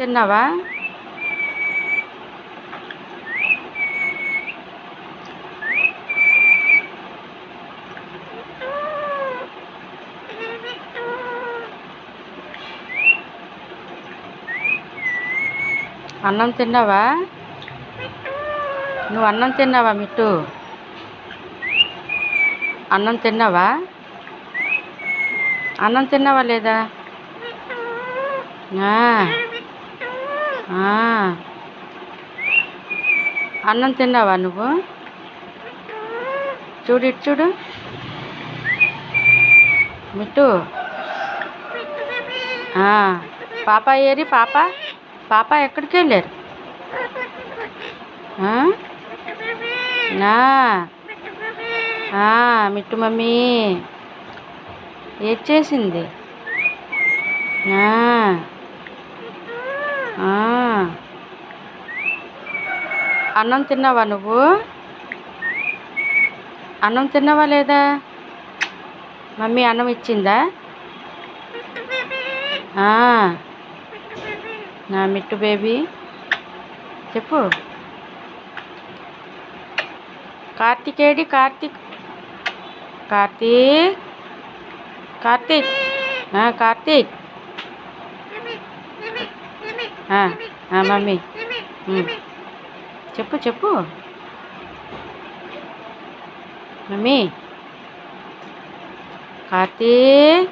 తిన్నావా? అన్నం తిన్నావా? నువ్వు అన్నం తిన్నావా మిట్టు? అన్నం తిన్నావా? అన్నం తిన్నావా లేదా? ఆ, ఆ. అన్నం తిన్నావా నువ్వు? చూడు ఇటు చూడు మిట్టు. పాప ఏరి పాప? పాప ఎక్కడికి వెళ్ళారు? మిట్టు మమ్మీ ఏది చేసింది? అన్నం తిన్నావా నువ్వు? అన్నం తిన్నావా లేదా? మమ్మీ అన్నం ఇచ్చిందా? నా మిట్టు బేబీ చెప్పు. కార్తీక్ ఏడి? కార్తీక్ కార్తీక్ కార్తీక్ కార్తీక్ మమ్మీ చెప్పు చెప్పు మమ్మీ. కార్తీక్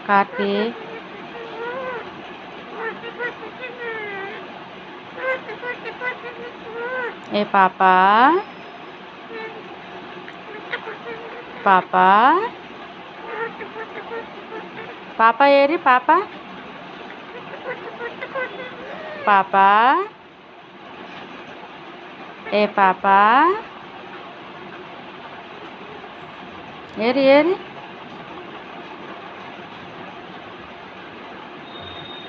కార్తీక్ ఏ పాపా? పాపా పాప ఏరి పాప? పాపా ఏ పాపా ఏరి ఏరి?